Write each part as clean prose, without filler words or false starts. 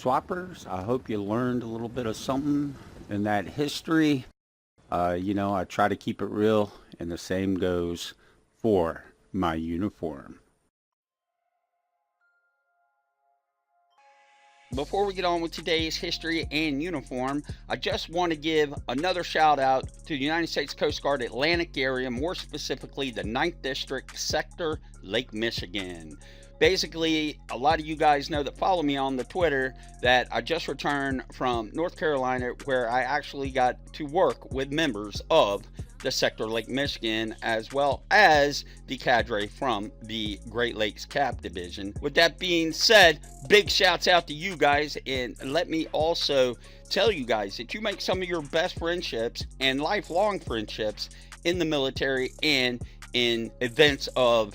Swappers, I hope you learned a little bit of something in that history. I try to keep it real, and the same goes for my uniform. Before we get on with today's history and uniform, I just want to give another shout out to the United States Coast Guard Atlantic area, more specifically the 9th District Sector, Lake Michigan. Basically, a lot of you guys know that follow me on the Twitter that I just returned from North Carolina, where I actually got to work with members of the Sector Lake Michigan, as well as the cadre from the Great Lakes Cap Division. With that being said, big shouts out to you guys, and let me also tell you guys that you make some of your best friendships and lifelong friendships in the military and in events of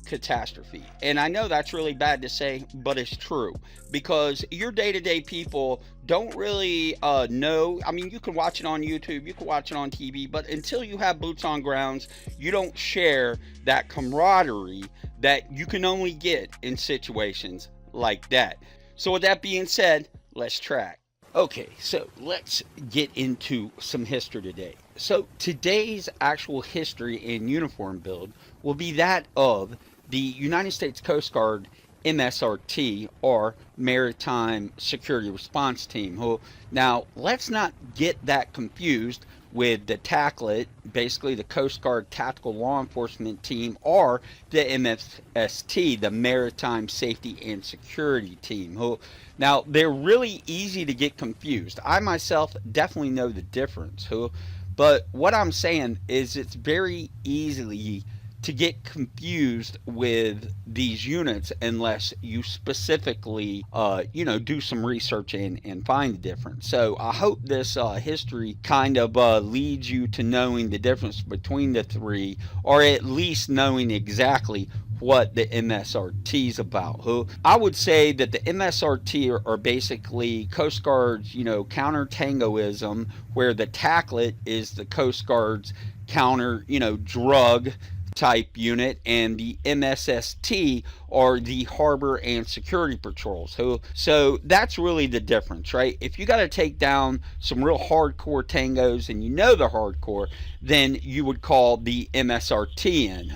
catastrophe. And I know that's really bad to say, but it's true, because your day-to-day people don't really know. I mean, you can watch it on YouTube, you can watch it on TV, but until you have boots on grounds, you don't share that camaraderie that you can only get in situations like that. So with that being said, let's track. Okay, so let's get into some history today. So today's actual history and uniform build will be that of the United States Coast Guard MSRT, or Maritime Security Response Team. Now, let's not get that confused with the TACLET, basically the Coast Guard Tactical Law Enforcement Team, or the MSST, the Maritime Safety and Security Team. Now, they're really easy to get confused. I myself definitely know the difference. But what I'm saying is it's very easily to get confused with these units unless you specifically, do some research and find the difference. So I hope this history kind of leads you to knowing the difference between the three, or at least knowing exactly what the MSRT is about. I would say that the MSRT are basically Coast Guard's, counter tangoism, where the TACLET is the Coast Guard's counter, drug type unit, and the MSST are the harbor and security patrols. So that's really the difference, right? If you got to take down some real hardcore tangos and they're hardcore, then you would call the MSRT in.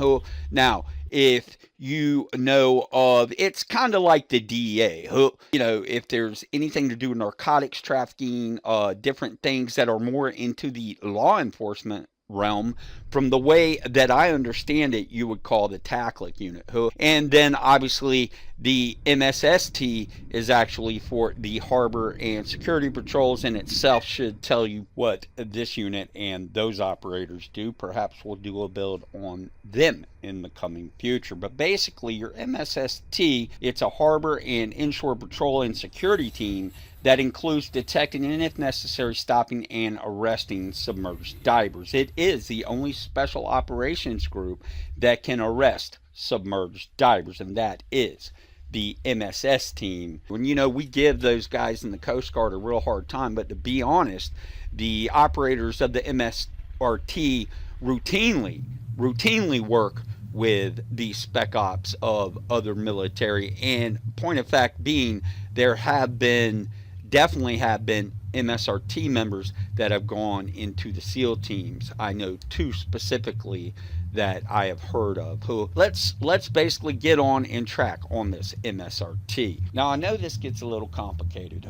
Now, if you know of, it's kind of like the DEA. If there's anything to do with narcotics trafficking, different things that are more into the law enforcement realm, from the way that I understand it, you would call the TACLET unit. And then obviously the MSST is actually for the harbor and security patrols, and itself should tell you what this unit and those operators do. Perhaps we'll do a build on them in the coming future. But basically, your MSST, it's a harbor and inshore patrol and security team that includes detecting and, if necessary, stopping and arresting submerged divers. It is the only special operations group that can arrest submerged divers, and that is the MSS team. When we give those guys in the Coast Guard a real hard time, but to be honest, the operators of the MSRT routinely work with the spec ops of other military, and point of fact being, there definitely have been MSRT members that have gone into the SEAL teams. I know two specifically that I have heard of. Let's basically get on and track on this MSRT. Now, I know this gets a little complicated,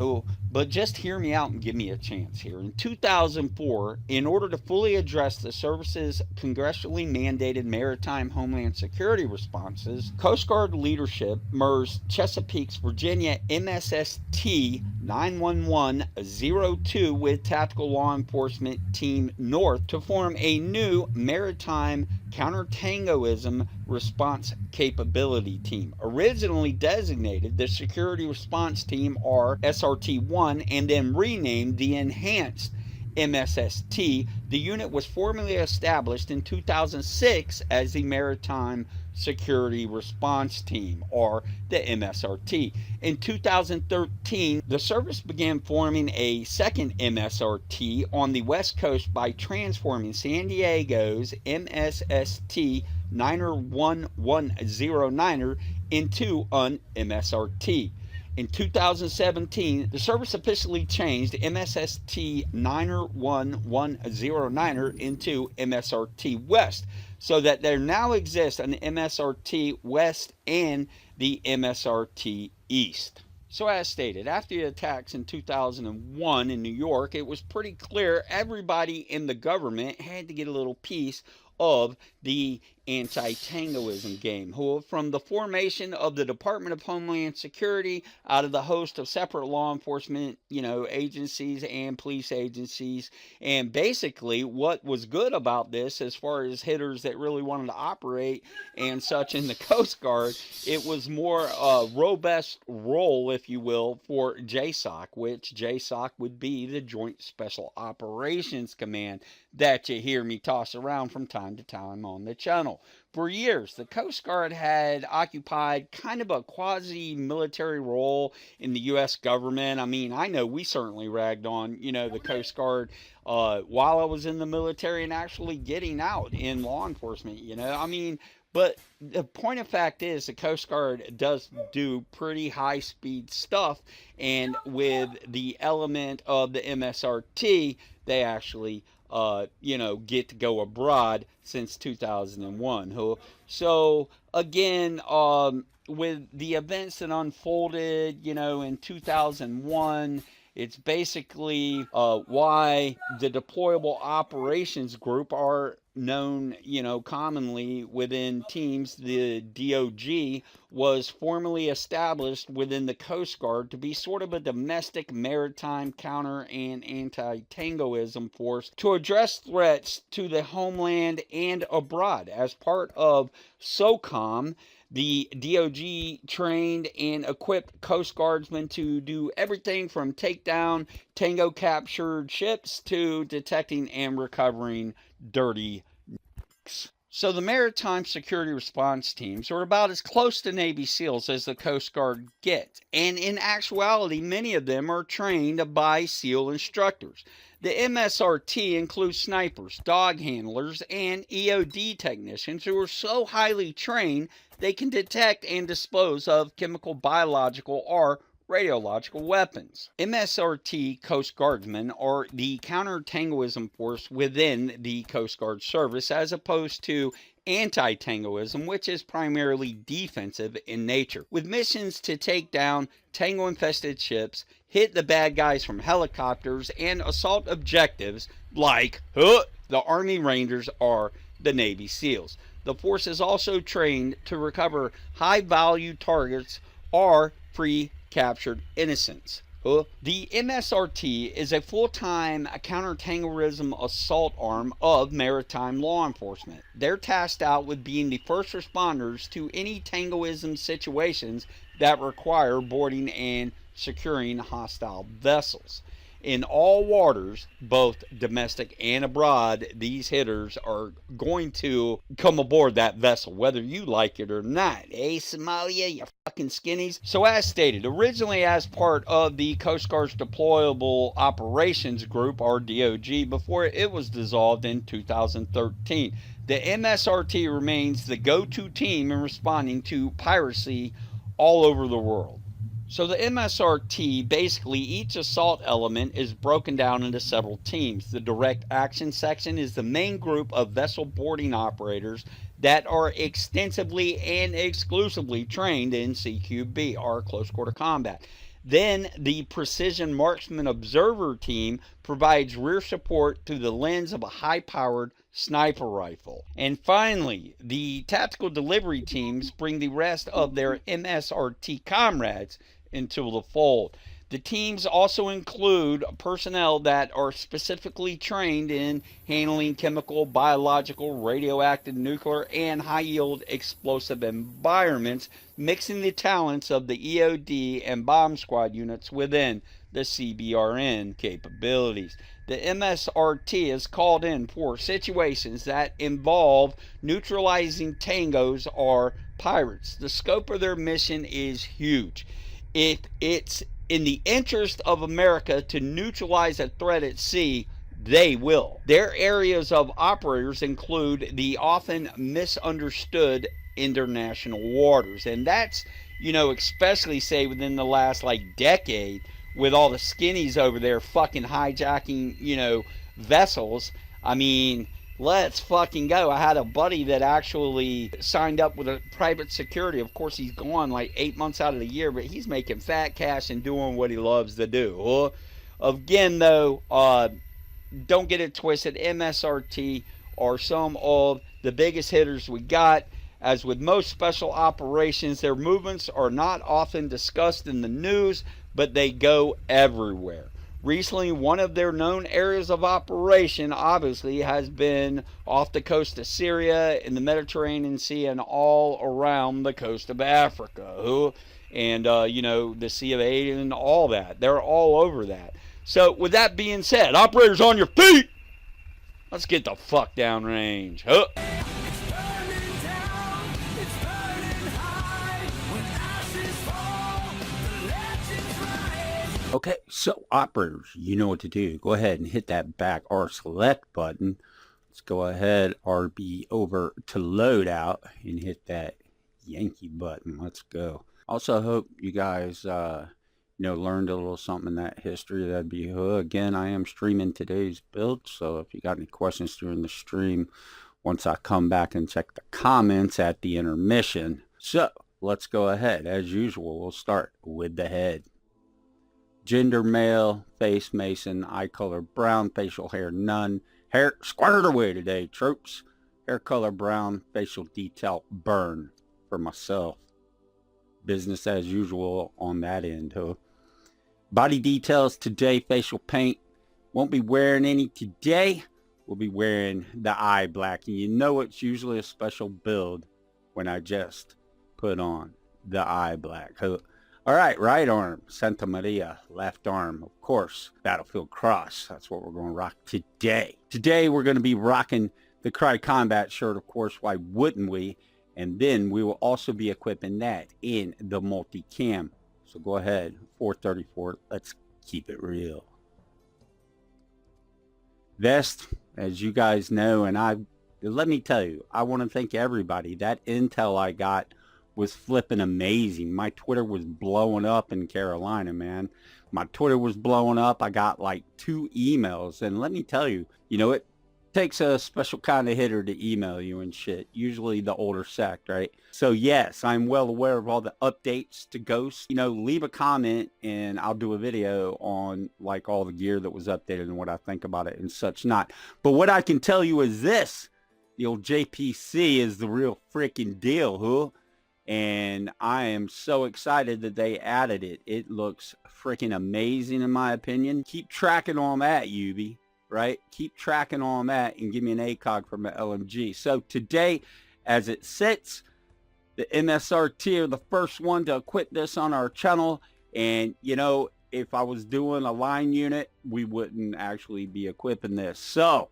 but just hear me out and give me a chance here. In 2004, in order to fully address the service's congressionally mandated maritime homeland security responses, Coast Guard leadership merged Chesapeake's Virginia MSST 91102 with Tactical Law Enforcement Team North to form a new maritime counter-tangoism response capability team. Originally designated the Security Response Team, or SRT-1, and then renamed the Enhanced MSST, the unit was formally established in 2006 as the Maritime Security Response Team, or the MSRT. In 2013, the service began forming a second MSRT on the West Coast by transforming San Diego's MSST 91109 into an MSRT. In 2017, the service officially changed MSST 91109 into MSRT West, so that there now exists an MSRT West and the MSRT East. So as stated, after the attacks in 2001 in New York, it was pretty clear everybody in the government had to get a little piece of the anti-tangoism game. From the formation of the Department of Homeland Security out of the host of separate law enforcement, agencies and police agencies. And basically what was good about this, as far as hitters that really wanted to operate and such in the Coast Guard, it was more a robust role, if you will, for JSOC, which JSOC would be the Joint Special Operations Command that you hear me toss around from time to time on the channel. For years, the Coast Guard had occupied kind of a quasi-military role in the U.S. government. I mean, I know we certainly ragged on, the Coast Guard while I was in the military and actually getting out in law enforcement, but the point of fact is the Coast Guard does do pretty high-speed stuff, and with the element of the MSRT, they actually get to go abroad since 2001. So again, with the events that unfolded, in 2001, it's basically why the Deployable Operations Group are known, commonly within teams. The DOG was formally established within the Coast Guard to be sort of a domestic maritime counter and anti-tangoism force to address threats to the homeland and abroad. As part of SOCOM, the DOG trained and equipped Coast Guardsmen to do everything from take down tango captured ships to detecting and recovering dirty nukes. So the Maritime Security Response Teams are about as close to Navy SEALs as the Coast Guard gets. And in actuality, many of them are trained by SEAL instructors. The MSRT includes snipers, dog handlers, and EOD technicians who are so highly trained they can detect and dispose of chemical, biological, or radiological weapons. MSRT Coast Guardsmen are the counter-tangoism force within the Coast Guard service, as opposed to anti-tangoism, which is primarily defensive in nature, with missions to take down tango-infested ships, hit the bad guys from helicopters, and assault objectives like the Army Rangers or the Navy SEALs. The force is also trained to recover high-value targets or free captured innocents. The MSRT is a full-time counter-terrorism assault arm of maritime law enforcement. They're tasked out with being the first responders to any tangoism situations that require boarding and securing hostile vessels. In all waters, both domestic and abroad, these hitters are going to come aboard that vessel, whether you like it or not. Hey, Somalia, you fucking skinnies. So as stated, originally as part of the Coast Guard's Deployable Operations Group, or DOG, before it was dissolved in 2013, the MSRT remains the go-to team in responding to piracy all over the world. So the MSRT, basically each assault element is broken down into several teams. The direct action section is the main group of vessel boarding operators that are extensively and exclusively trained in CQB, or close quarter combat. Then the precision marksman observer team provides rear support through the lens of a high-powered sniper rifle. And finally, the tactical delivery teams bring the rest of their MSRT comrades into the fold. The teams also include personnel that are specifically trained in handling chemical, biological, radioactive, nuclear, and high-yield explosive environments, mixing the talents of the EOD and bomb squad units within the CBRN capabilities. The MSRT is called in for situations that involve neutralizing tangos or pirates. The scope of their mission is huge. If it's in the interest of America to neutralize a threat at sea, they will. Their areas of operators include the often misunderstood international waters, and that's you know, especially say within the last like decade, with all the skinnies over there fucking hijacking, you know, vessels. I mean, let's fucking go. I had a buddy that actually signed up with a private security. Of course, he's gone like 8 months out of the year, but he's making fat cash and doing what he loves to do. Again, though, don't get it twisted. MSRT are some of the biggest hitters we got. As with most special operations, their movements are not often discussed in the news, but they go everywhere. Recently, one of their known areas of operation obviously has been off the coast of Syria, in the Mediterranean Sea, and all around the coast of Africa. And, you know, the Sea of Aden, all that. They're all over that. So, with that being said, operators on your feet! Let's get the fuck downrange. Huh? Okay, so operators, you know what to do. Go ahead and hit that back R select button. Let's go ahead, RB over to loadout and hit that Yankee button. Let's go. Also, hope you guys, learned a little something in that history. That'd be again. I am streaming today's build, so if you got any questions during the stream, once I come back and check the comments at the intermission. So let's go ahead. As usual, we'll start with the head. Gender male, face mason, eye color brown, facial hair none. Hair squared away today, tropes. Hair color brown, facial detail burn for myself. Business as usual on that end, huh? Body details today, facial paint. Won't be wearing any today. We'll be wearing the eye black. And you know it's usually a special build when I just put on the eye black, huh? All right, right arm, Santa Maria. Left arm, of course, Battlefield Cross. That's what we're going to rock today. Today, we're going to be rocking the Cry Combat shirt, of course. Why wouldn't we? And then we will also be equipping that in the multi-cam. So go ahead, 434. Let's keep it real. Vest, as you guys know, and let me tell you, I want to thank everybody. That intel I got was flipping amazing. My Twitter was blowing up in Carolina, man. My Twitter was blowing up. I got like 2 emails. And let me tell you, it takes a special kind of hitter to email you and shit. Usually the older sect, right? So yes, I'm well aware of all the updates to Ghost. Leave a comment and I'll do a video on like all the gear that was updated and what I think about it and such not. But what I can tell you is this. The old JPC is the real freaking deal, huh? And I am so excited that they added it. It looks freaking amazing in my opinion. Keep tracking on that, Ubi, right? Keep tracking on that and give me an ACOG from an LMG. So today, as it sits, the MSRT are the first one to equip this on our channel. And, if I was doing a line unit, we wouldn't actually be equipping this. So,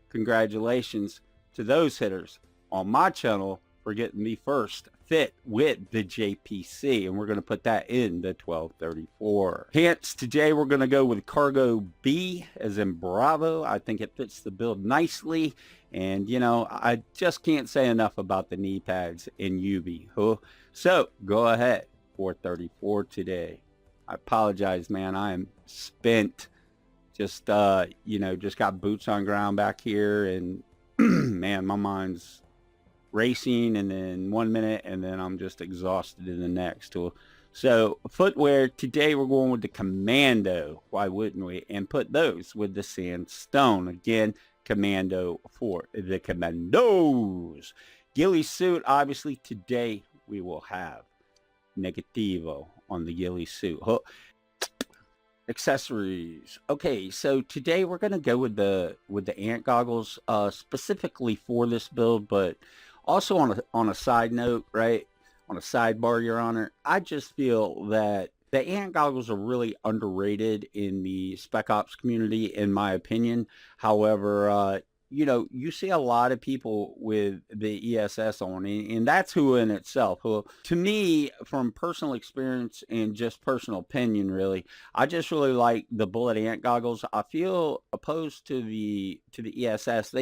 congratulations to those hitters on my channel for getting the first fit with the JPC, and we're going to put that in the 1234. Hence, today we're going to go with Cargo B as in Bravo. I think it fits the build nicely, and I just can't say enough about the knee pads in UB. Huh? So go ahead, 434 today. I apologize, man. I am spent. Just just got boots on ground back here, and man, my mind's racing and then 1 minute and then I'm just exhausted in the next. So footwear today we're going with the Commando. Why wouldn't we? And put those with the Sandstone. Again, Commando for the Commandos. Ghillie suit, obviously today we will have Negativo on the ghillie suit. Accessories. Okay, so today we're going to go with the ant goggles specifically for this build, but also on a side note, right? On a sidebar, Your Honor, I just feel that the ant goggles are really underrated in the Spec Ops community, in my opinion. However, you see a lot of people with the ESS on, and that's who in itself. Who, to me, from personal experience and just personal opinion, really, I just really like the bullet ant goggles. I feel opposed to the ESS.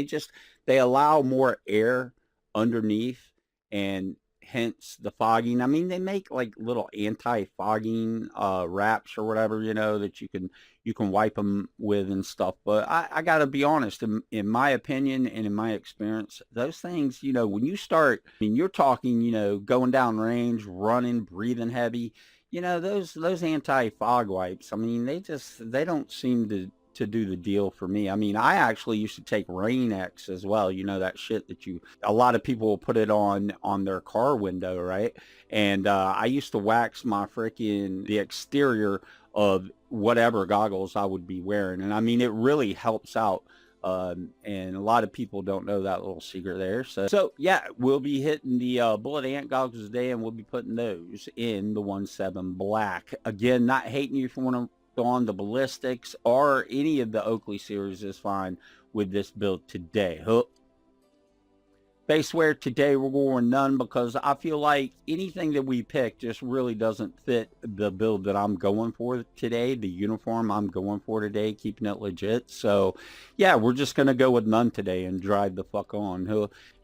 They allow more air underneath, and hence the fogging. I mean, they make like little anti-fogging wraps or whatever, you know, that you can wipe them with and stuff. But I gotta be honest, in my opinion and in my experience, those things, you know, when you start, I mean, you're talking, you know, going down range, running, breathing heavy, you know, those anti-fog wipes, I mean, they don't seem to do the deal for me. I mean, I actually used to take Rain-X as well. You know, that shit that a lot of people will put it on their car window, right? And I used to wax the exterior of whatever goggles I would be wearing. And I mean, it really helps out. And a lot of people don't know that little secret there. So yeah, we'll be hitting the bullet ant goggles today, and we'll be putting those in the 1.7 black. Again, not hating you for one on the ballistics or any of the Oakley series is fine with this build today. Base wear today we're going none, because I feel like anything that we pick just really doesn't fit the build that I'm going for today, the uniform I'm going for today, keeping it legit. So yeah, we're just gonna go with none today and drive the fuck on.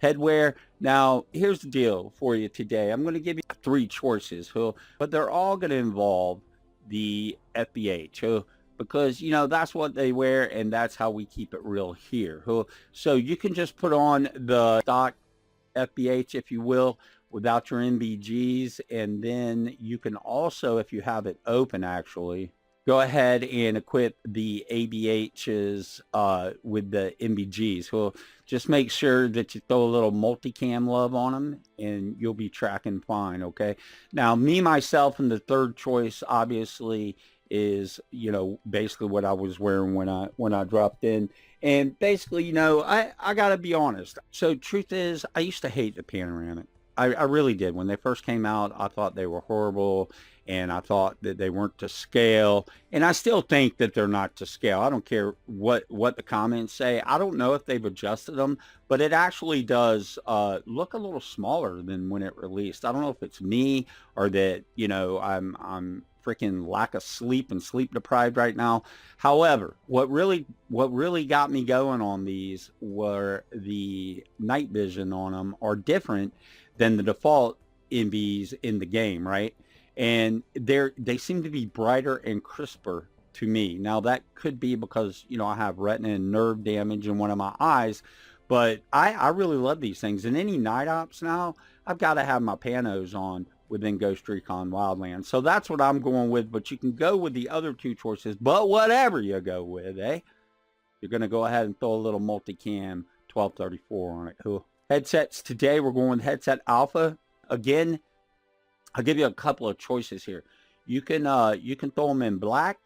Headwear, now here's the deal for you today. I'm gonna give you 3 choices, but they're all gonna involve the FBH, because you know that's what they wear and that's how we keep it real here. So you can just put on the stock FBH, if you will, without your MBGs, and then you can also, if you have it open, actually go ahead and equip the ABHs with the MBGs. Well, just make sure that you throw a little multicam love on them and you'll be tracking fine, okay? Now, me, myself, and the third choice, obviously, is, you know, basically what I was wearing when I dropped in. And basically, you know, I got to be honest. So truth is, I used to hate the panoramic. I really did. When they first came out, I thought they were horrible, and I thought that they weren't to scale, and I still think that they're not to scale. I don't care what the comments say. I don't know if they've adjusted them, but it actually does look a little smaller than when it released. I don't know if it's me or that, you know, I'm freaking lack of sleep and sleep deprived right now. However, what really got me going on these were the night vision on them are different than the default MVs in the game, right? And they seem to be brighter and crisper to me. Now that could be because, you know, I have retina and nerve damage in one of my eyes, but I really love these things. And any night ops now, I've got to have my panos on within Ghost Recon Wildlands. So that's what I'm going with, but you can go with the other 2 choices, but whatever you go with, you're going to go ahead and throw a little multicam 1234 on it. Cool. Headsets today, we're going with headset alpha. Again, I'll give you a couple of choices here. You can throw them in black,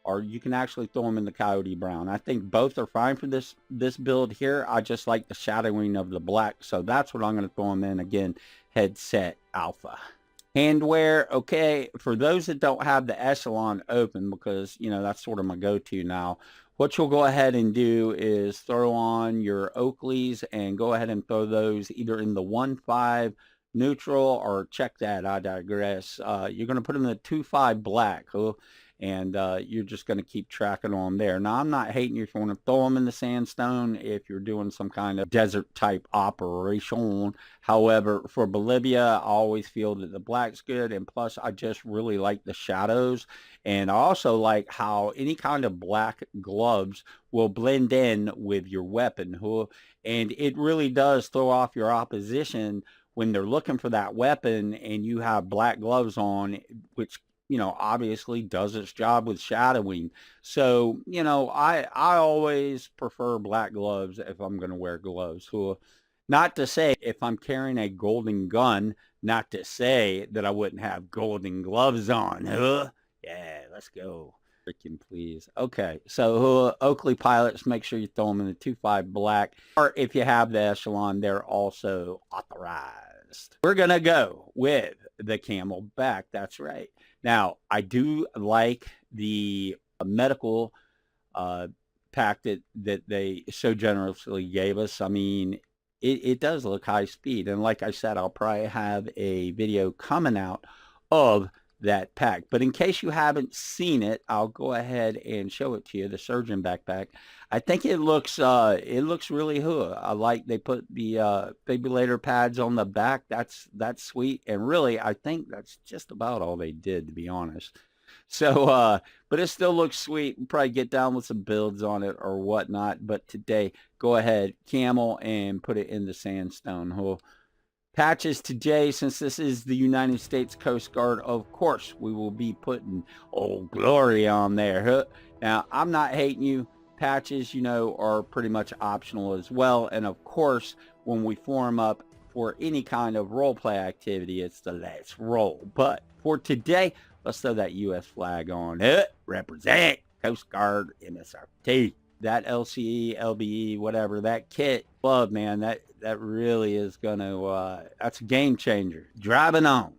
or you can actually throw them in the coyote brown. I think both are fine for this build here. I just like the shadowing of the black, so that's what I'm going to throw them in. Again, headset alpha. Handwear, okay, for those that don't have the echelon open, because, you know, that's sort of my go-to now, what you'll go ahead and do is throw on your Oakleys and go ahead and throw those either in the 1.5 neutral, or check that, I digress. You're going to put them in the 2.5 black, and you're just going to keep tracking on there. Now, I'm not hating you if you want to throw them in the sandstone if you're doing some kind of desert type operation. However, for Bolivia, I always feel that the black's good, and plus I just really like the shadows, and I also like how any kind of black gloves will blend in with your weapon, and it really does throw off your opposition when they're looking for that weapon and you have black gloves on, which, you know, obviously does its job with shadowing. So, you know, I always prefer black gloves if I'm going to wear gloves. Not to say if I'm carrying a golden gun, not to say that I wouldn't have golden gloves on. Yeah, let's go. Freaking please. Okay, so Oakley pilots, make sure you throw them in the 2.5 black, or if you have the echelon, they're also authorized. We're gonna go with the Camelback. That's right. Now, I do like the medical pack that they so generously gave us. I mean, it does look high speed, and like I said, I'll probably have a video coming out of that pack. But in case you haven't seen it, I'll go ahead and show it to you, the Surgeon backpack. I think it looks really cool. I like they put the defibrillator pads on the back. That's sweet. And really, I think that's just about all they did, to be honest. So, but it still looks sweet. We'll probably get down with some builds on it or whatnot. But today, go ahead, camel, and put it in the sandstone hole. Patches today, since this is the United States Coast Guard, of course, we will be putting Old Glory on there. Now, I'm not hating you. Patches, you know, are pretty much optional as well. And of course, when we form up for any kind of role play activity, it's the let's roll. But for today, let's throw that U.S. flag on it. Represent Coast Guard MSRT. That LCE, LBE, whatever, that kit, love, man, that really is going to, that's a game changer. Driving on.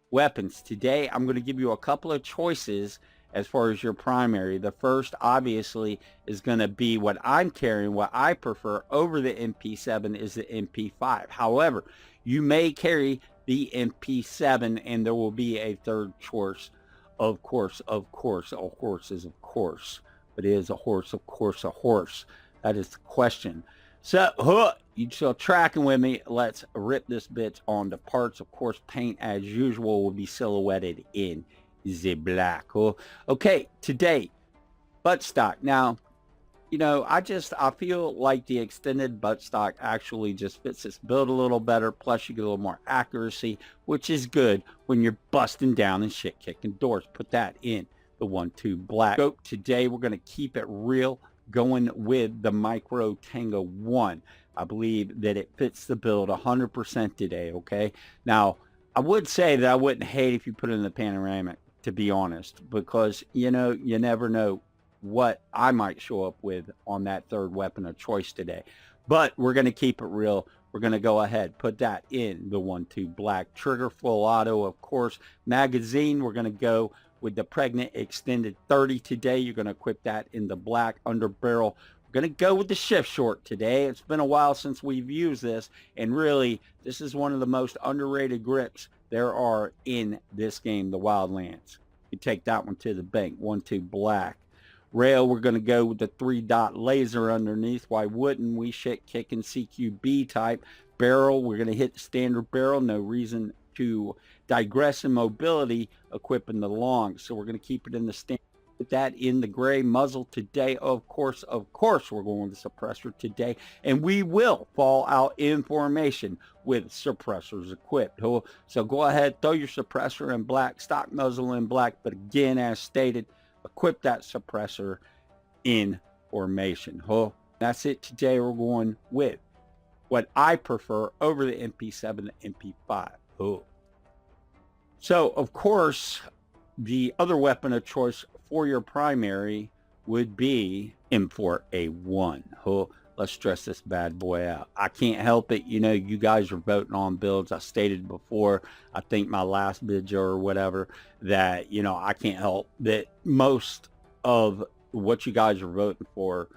Weapons. Today, I'm going to give you a couple of choices as far as your primary. The first, obviously, is going to be what I'm carrying, what I prefer over the MP7 is the MP5. However, you may carry the MP7 and there will be a third choice. Of course, a horse is of course. But is a horse, of course, a horse? That is the question. So, you still tracking with me? Let's rip this bitch onto parts. Of course, paint, as usual, will be silhouetted in the black. Okay, today, buttstock. Now, you know, I feel like the extended buttstock actually just fits this build a little better. Plus, you get a little more accuracy, which is good when you're busting down and shit kicking doors. Put that in the 1-2 black. So today we're going to keep it real, going with the Micro Tango 1. I believe that it fits the build 100% today, okay? Now, I would say that I wouldn't hate if you put it in the panoramic, to be honest, because, you know, you never know what I might show up with on that third weapon of choice today. But we're going to keep it real. We're going to go ahead, put that in the 1-2 black. Trigger full auto, of course. Magazine, we're going to go with the Pregnant Extended 30 today. You're going to equip that in the black. Under barrel, we're going to go with the Shift Short today. It's been a while since we've used this, and really, this is one of the most underrated grips there are in this game, the Wildlands. You take that one to the bank. 1-2 black. Rail, we're going to go with the 3-dot laser underneath. Why wouldn't we? Shit kicking CQB type. Barrel, we're going to hit the standard barrel. No reason to digress in mobility, equipping the long. So we're going to keep it in the standard. Put that in the gray. Muzzle today, of course, we're going with the suppressor today. And we will fall out in formation with suppressors equipped. So go ahead, throw your suppressor in black, stock muzzle in black. But again, as stated, equip that suppressor in formation. That's it today. We're going with what I prefer over the MP7, the MP5. So, of course, the other weapon of choice for your primary would be M4A1. Let's stress this bad boy out. I can't help it. You know, you guys are voting on builds. I stated before, I think my last video or whatever, that, you know, I can't help that most of what you guys are voting for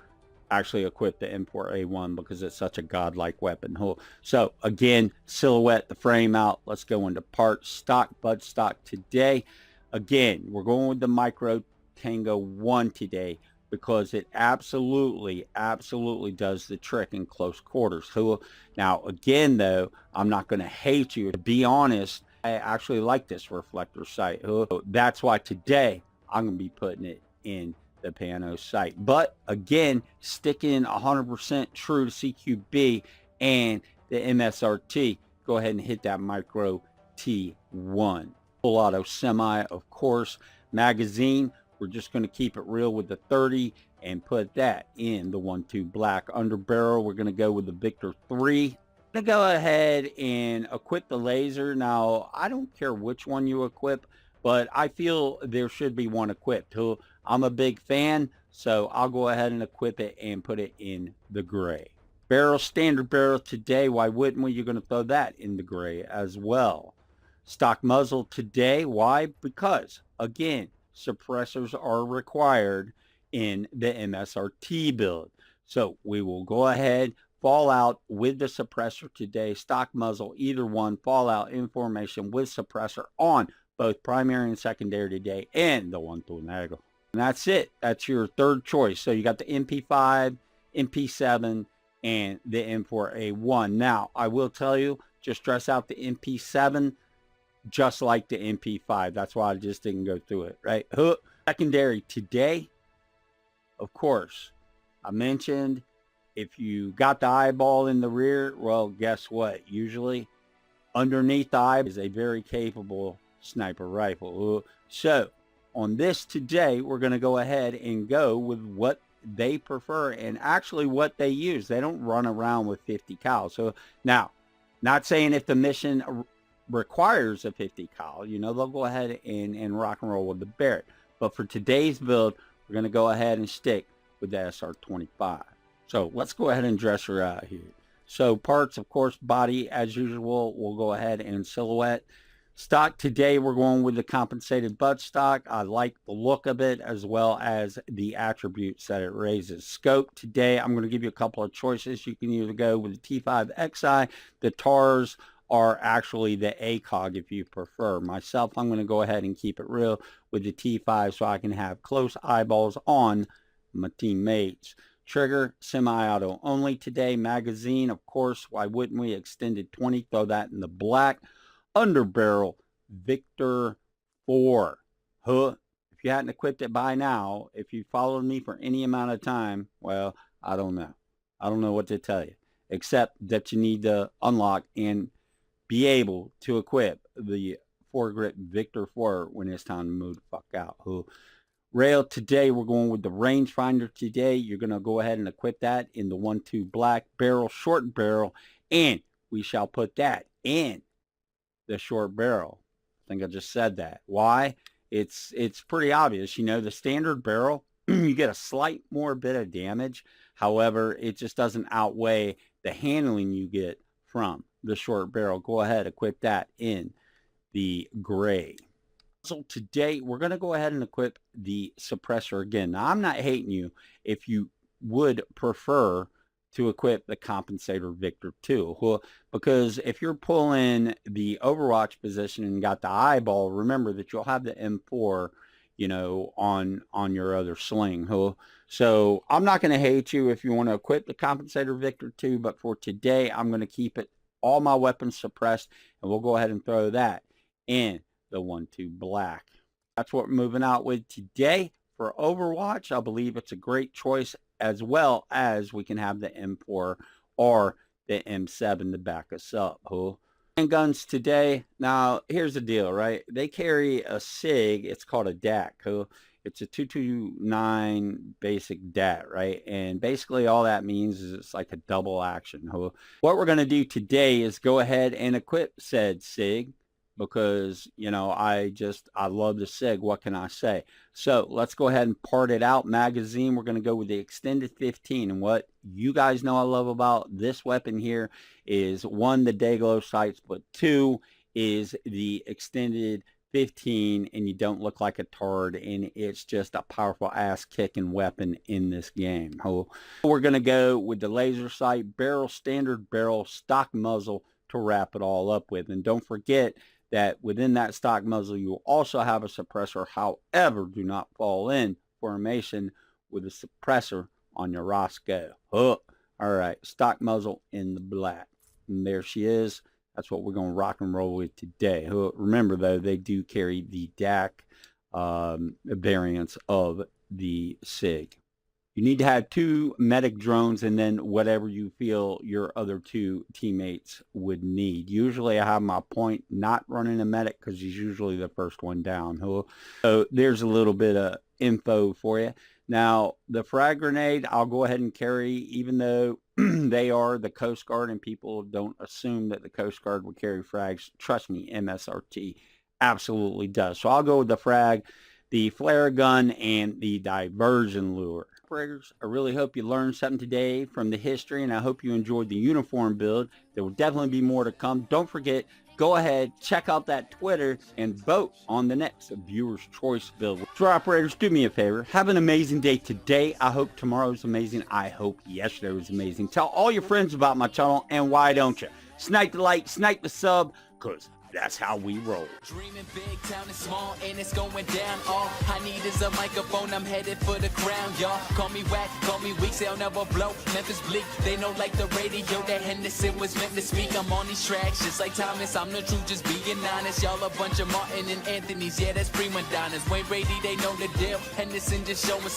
actually equip the M4A1 because it's such a godlike weapon. So again, silhouette the frame out. Let's go into parts. Stock, buttstock today. Again, we're going with the Micro Tango 1 today because it absolutely does the trick in close quarters. Now, again, though, I'm not going to hate you. To be honest, I actually like this reflector sight. That's why today I'm going to be putting it in the Pano sight. But again, sticking 100% true to CQB and the MSRT, go ahead and hit that Micro T1. Full auto semi, of course. Magazine, we're just going to keep it real with the 30 and put that in the 1-2 black. Under barrel, we're going to go with the Victor 3. I'm going to go ahead and equip the laser. Now, I don't care which one you equip, but I feel there should be one equipped. I'm a big fan, so I'll go ahead and equip it and put it in the gray. Barrel, standard barrel today. Why wouldn't we? You're going to throw that in the gray as well. Stock muzzle today. Why? Because, again, suppressors are required in the MSRT build. So we will go ahead, fall out with the suppressor today. Stock muzzle, either one, fall out in formation with suppressor on both primary and secondary today, and the 1 Tornado. And that's it. That's your third choice. So you got the MP5, MP7, and the M4A1. Now, I will tell you, just stress out the MP7 just like the MP5. That's why I just didn't go through it, right? Secondary today, of course, I mentioned if you got the eyeball in the rear, well, guess what? Usually underneath the eye is a very capable sniper rifle. So on this today, we're going to go ahead and go with what they prefer and actually what they use. They don't run around with 50 cal. So now, not saying if the mission requires a 50 cal, you know, they'll go ahead and rock and roll with the Barrett. But for today's build, we're going to go ahead and stick with the SR25. So let's go ahead and dress her out here. So parts, of course, body as usual, we'll go ahead and silhouette. Stock today, we're going with the compensated butt stock. I like the look of it as well as the attributes that it raises. Scope today, I'm going to give you a couple of choices. You can either go with the T5XI. The TARs are actually the ACOG if you prefer. Myself, I'm going to go ahead and keep it real with the T5 so I can have close eyeballs on my teammates. Trigger, semi-auto only today. Magazine, of course, why wouldn't we? Extended 20, throw that in the black. Underbarrel, Victor 4. If you hadn't equipped it by now, if you followed me for any amount of time, well, I don't know. I don't know what to tell you, except that you need to unlock and be able to equip the foregrip Victor 4 when it's time to move the fuck out. Rail today, we're going with the rangefinder today. You're going to go ahead and equip that in the 1-2 black. Barrel, short barrel, and we shall put that in the short barrel. I think I just said that. Why? It's pretty obvious. You know, the standard barrel, you get a slight more bit of damage. However, it just doesn't outweigh the handling you get from the short barrel. Go ahead, equip that in the gray. So today, we're going to go ahead and equip the suppressor again. Now, I'm not hating you if you would prefer to equip the compensator Victor 2. Well, because if you're pulling the Overwatch position and got the eyeball, remember that you'll have the M4, you know, on your other sling. So I'm not going to hate you if you want to equip the compensator Victor 2, but for today, I'm going to keep it all my weapons suppressed, and we'll go ahead and throw that in the 1-2 black. That's what we're moving out with today for Overwatch. I believe it's a great choice, as well as we can have the M4 or the M7 to back us up. Handguns today. Now, here's the deal, right? They carry a SIG. It's called a DAC. It's a 229 basic DAT, right? And basically all that means is it's like a double action. What we're going to do today is go ahead and equip said SIG, because, you know, I love the SIG. What can I say? So let's go ahead and part it out. Magazine, we're going to go with the extended 15. And what you guys know I love about this weapon here is, one, the Dayglow sights, but two is the extended 15, and you don't look like a tard, and it's just a powerful ass kicking weapon in this game. We're going to go with the laser sight, barrel, standard barrel, stock muzzle to wrap it all up with. And don't forget that within that stock muzzle, you also have a suppressor. However, do not fall in formation with a suppressor on your Roscoe. All right, stock muzzle in the black. And there she is. That's what we're going to rock and roll with today. Remember, though, they do carry the DAC variants of the SIG. You need to have 2 medic drones and then whatever you feel your other 2 teammates would need. Usually I have my point not running a medic because he's usually the first one down. So there's a little bit of info for you. Now, the frag grenade, I'll go ahead and carry, even though they are the Coast Guard and people don't assume that the Coast Guard would carry frags. Trust me, MSRT absolutely does. So I'll go with the frag, the flare gun, and the diversion lure. Operators, I really hope you learned something today from the history, and I hope you enjoyed the uniform build. There will definitely be more to come. Don't forget, go ahead, check out that Twitter, and vote on the next Viewer's Choice build. So operators, do me a favor. Have an amazing day today. I hope tomorrow's amazing. I hope yesterday was amazing. Tell all your friends about my channel, and why don't you? Snipe the like, snipe the sub, because That's how we roll. Dreaming big, town is small, and it's going down. All I need is a microphone, I'm headed for the crown, y'all. Call me whack, call me weak, say I'll never blow. Memphis bleak, they know like the radio that Henderson was meant to speak. I'm on these tracks, just like Thomas, I'm the truth, just being honest. Y'all a bunch of Martin and Anthony's, yeah, that's prima donnas. Wayne Brady, they know the deal. Henderson just showing